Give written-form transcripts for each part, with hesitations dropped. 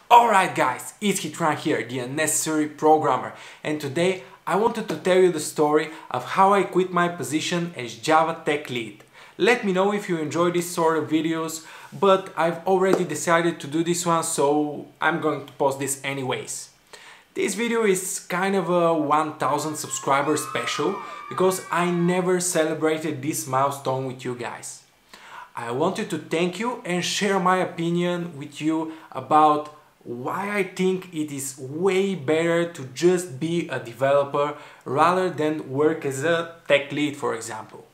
Alright guys, it's HitraN here, the unnecessary programmer, and today I wanted to tell you the story of how I quit my position as Java tech lead. Let me know if you enjoy this sort of videos, but I've already decided to do this one, so I'm going to post this anyways. This video is kind of a 1000 subscriber special because I never celebrated this milestone with you guys. I wanted to thank you and share my opinion with you about why I think it is way better to just be a developer rather than work as a tech lead, for example.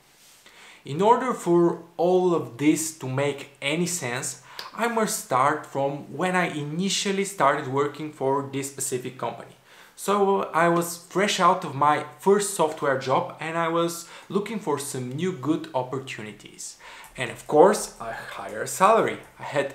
In order for all of this to make any sense, I must start from when I initially started working for this specific company. So I was fresh out of my first software job and I was looking for some new good opportunities. And of course, a higher salary. I had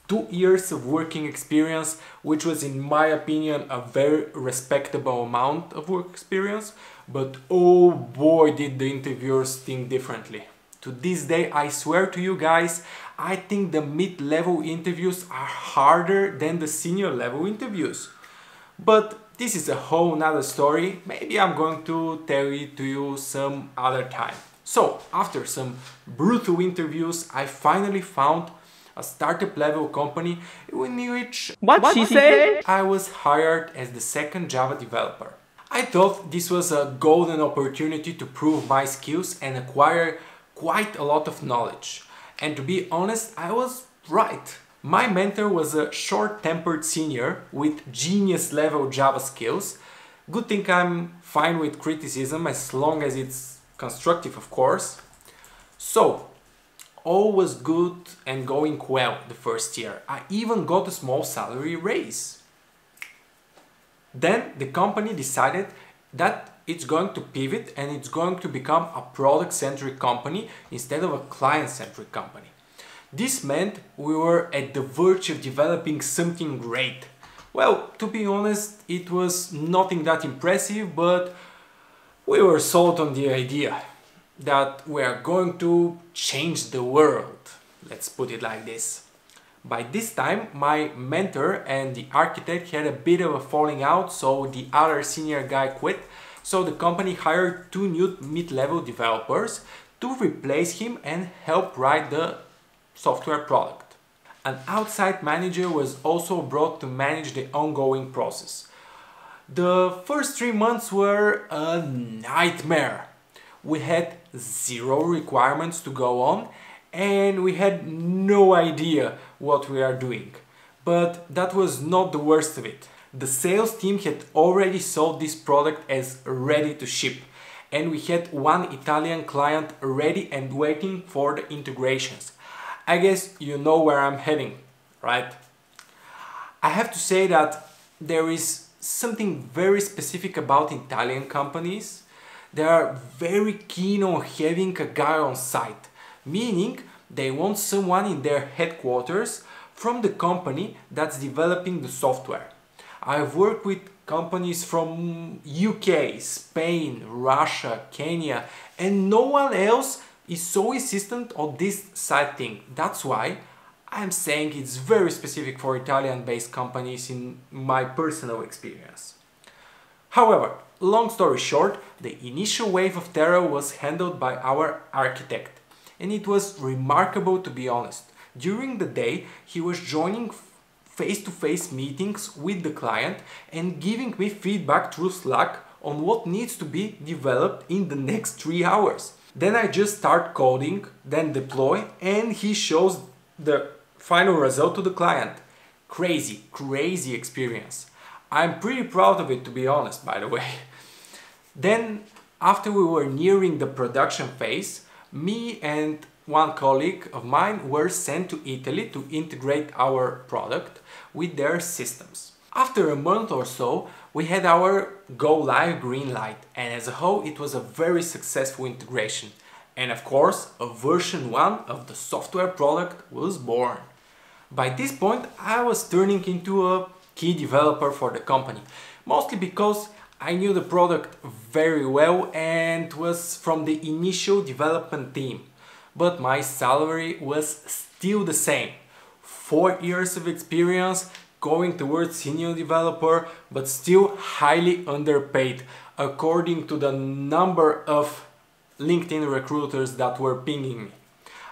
2 years of working experience, which was in my opinion a very respectable amount of work experience, but oh boy did the interviewers think differently. To this day, I swear to you guys, I think the mid-level interviews are harder than the senior level interviews. But this is a whole nother story, maybe I'm going to tell it to you some other time. So, after some brutal interviews, I finally found a startup level company in which What she say? I was hired as the second Java developer. I thought this was a golden opportunity to prove my skills and acquire quite a lot of knowledge. And to be honest, I was right. My mentor was a short-tempered senior with genius level Java skills. Good thing I'm fine with criticism as long as it's constructive, of course. So, all was good and going well the first year. I even got a small salary raise. Then the company decided that it's going to pivot and it's going to become a product-centric company instead of a client-centric company. This meant we were at the verge of developing something great. Well, to be honest, it was nothing that impressive, but we were sold on the idea that we are going to change the world. Let's put it like this. By this time, my mentor and the architect had a bit of a falling out, so the other senior guy quit. So the company hired 2 new mid-level developers to replace him and help write the software product. An outside manager was also brought to manage the ongoing process. The first 3 months were a nightmare. We had 0 requirements to go on and we had no idea what we are doing. But that was not the worst of it. The sales team had already sold this product as ready to ship, and we had one Italian client ready and waiting for the integrations. I guess you know where I'm heading, right? I have to say that there is something very specific about Italian companies. They are very keen on having a guy on site, meaning they want someone in their headquarters from the company that's developing the software. I've worked with companies from UK, Spain, Russia, Kenya, and no one else is so insistent on this side thing. That's why I'm saying it's very specific for Italian-based companies in my personal experience. However, long story short, the initial wave of terror was handled by our architect, and it was remarkable, to be honest. During the day, he was joining face-to-face meetings with the client and giving me feedback through Slack on what needs to be developed in the next 3 hours. Then I just start coding, then deploy, and he shows the final result to the client. Crazy experience. I'm pretty proud of it, to be honest, by the way. Then, after we were nearing the production phase, me and one colleague of mine were sent to Italy to integrate our product with their systems. After a month or so, we had our go live green light, and as a whole it was a very successful integration. And of course, a version 1 of the software product was born. By this point, I was turning into a key developer for the company, mostly because I knew the product very well and was from the initial development team. But my salary was still the same. 4 years of experience, going towards senior developer, but still highly underpaid according to the number of LinkedIn recruiters that were pinging me.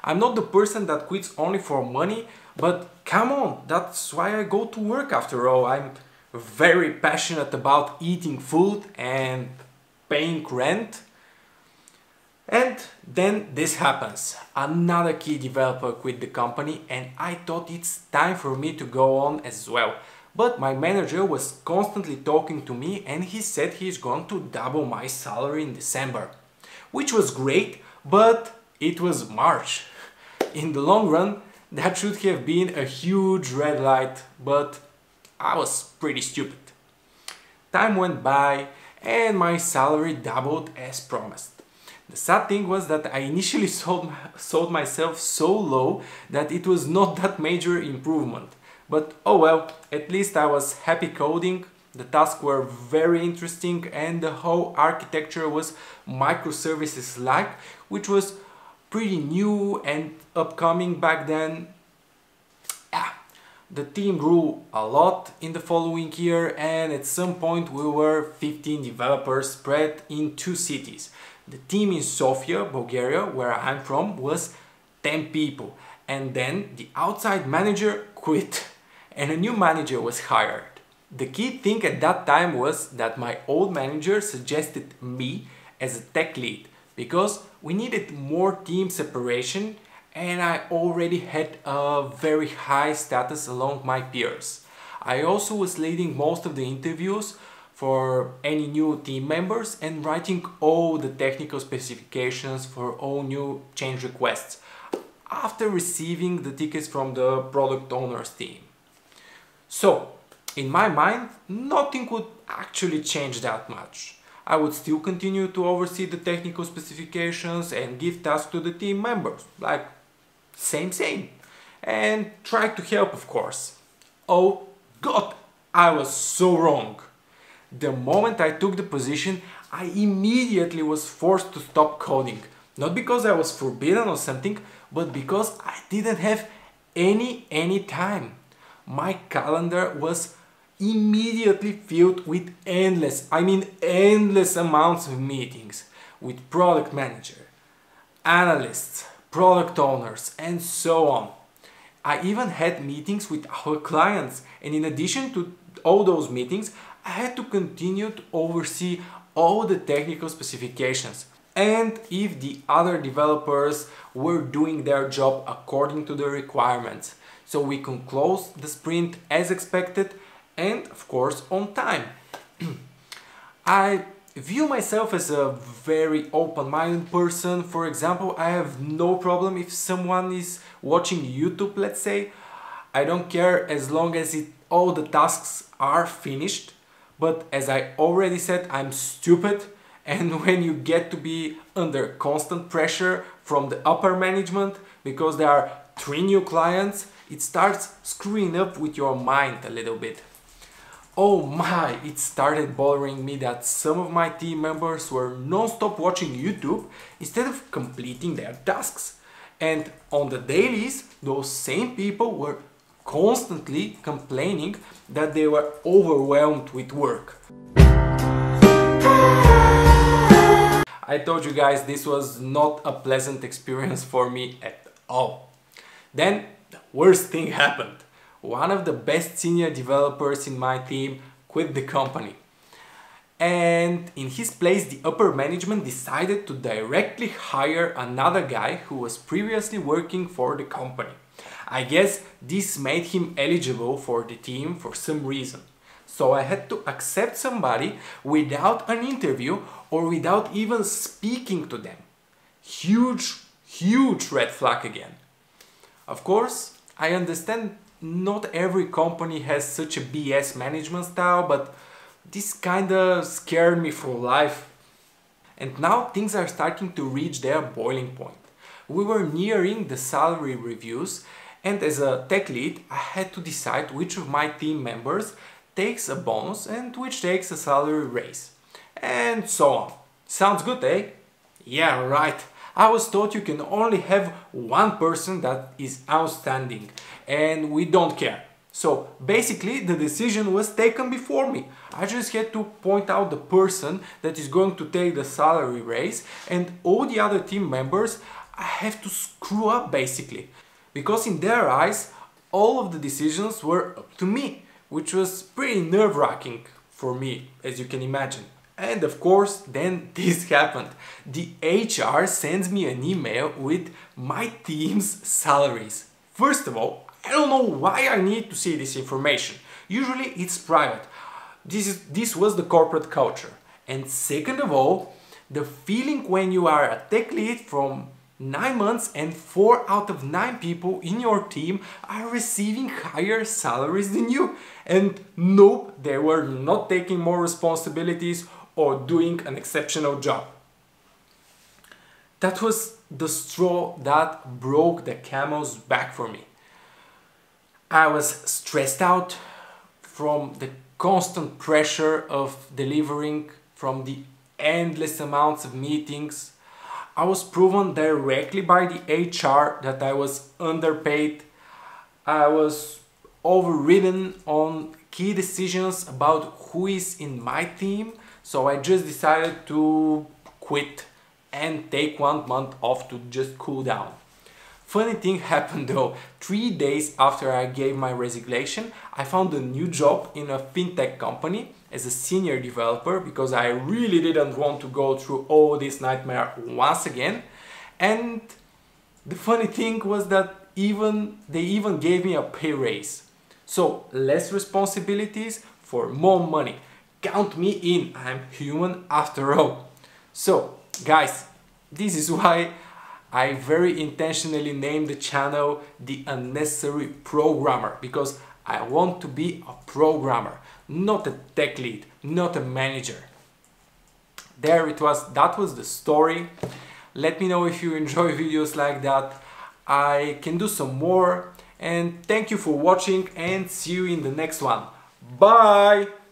I'm not the person that quits only for money, but come on, that's why I go to work after all. I'm very passionate about eating food and paying rent. And then this happens. Another key developer quit the company and I thought it's time for me to go on as well. But my manager was constantly talking to me and he said he's going to double my salary in December. Which was great, but it was March. In the long run, that should have been a huge red light, but I was pretty stupid. Time went by and my salary doubled as promised. The sad thing was that I initially sold myself so low that it was not that major improvement. But oh well, at least I was happy coding, the tasks were very interesting and the whole architecture was microservices-like, which was pretty new and upcoming back then. The team grew a lot in the following year and at some point we were 15 developers spread in 2 cities. The team in Sofia, Bulgaria, where I'm from, was 10 people. And then the outside manager quit and a new manager was hired. The key thing at that time was that my old manager suggested me as a tech lead because we needed more team separation and I already had a very high status along my peers. I also was leading most of the interviews for any new team members and writing all the technical specifications for all new change requests after receiving the tickets from the product owners team. So, in my mind, nothing would actually change that much. I would still continue to oversee the technical specifications and give tasks to the team members, like same, and try to help, of course. Oh God, I was so wrong. The moment I took the position, I immediately was forced to stop coding. Not because I was forbidden or something, but because I didn't have any time. My calendar was immediately filled with endless amounts of meetings with product manager, analysts, product owners, and so on. I even had meetings with our clients, and in addition to all those meetings, I had to continue to oversee all the technical specifications and if the other developers were doing their job according to the requirements. So we can close the sprint as expected and of course on time. I view myself as a very open-minded person. For example, I have no problem if someone is watching YouTube, let's say. I don't care as long as all the tasks are finished. But as I already said, I'm stupid, and when you get to be under constant pressure from the upper management because there are 3 new clients, it starts screwing up with your mind a little bit. Oh my, it started bothering me that some of my team members were non-stop watching YouTube instead of completing their tasks. And on the dailies, those same people were constantly complaining that they were overwhelmed with work. I told you guys this was not a pleasant experience for me at all. Then the worst thing happened. One of the best senior developers in my team quit the company. And in his place, the upper management decided to directly hire another guy who was previously working for the company. I guess this made him eligible for the team for some reason. So I had to accept somebody without an interview or without even speaking to them. Huge red flag again. Of course, I understand not every company has such a BS management style, but this kinda scared me for life. And now things are starting to reach their boiling point. We were nearing the salary reviews, and as a tech lead, I had to decide which of my team members takes a bonus and which takes a salary raise. And so on. Sounds good, eh? Yeah, right. I was taught you can only have one person that is outstanding, and we don't care. So basically the decision was taken before me. I just had to point out the person that is going to take the salary raise, and all the other team members I have to screw up basically. Because in their eyes all of the decisions were up to me, which was pretty nerve-wracking for me, as you can imagine. And of course, then this happened. The HR sends me an email with my team's salaries. First of all, I don't know why I need to see this information. Usually it's private. This was the corporate culture. And second of all, the feeling when you are a tech lead from 9 months and 4 out of 9 people in your team are receiving higher salaries than you. And nope, they were not taking more responsibilities or doing an exceptional job. That was the straw that broke the camel's back for me. I was stressed out from the constant pressure of delivering, from the endless amounts of meetings. I was proven directly by the HR that I was underpaid. I was overridden on key decisions about who is in my team, so I just decided to quit and take 1 month off to just cool down. Funny thing happened though. 3 days after I gave my resignation, I found a new job in a fintech company as a senior developer because I really didn't want to go through all this nightmare once again. And the funny thing was that they even gave me a pay raise. So less responsibilities for more money. Count me in, I'm human after all. So guys, this is why I very intentionally named the channel The Unnecessary Programmer, because I want to be a programmer, not a tech lead, not a manager. There it was, that was the story. Let me know if you enjoy videos like that. I can do some more, and thank you for watching and see you in the next one. Bye!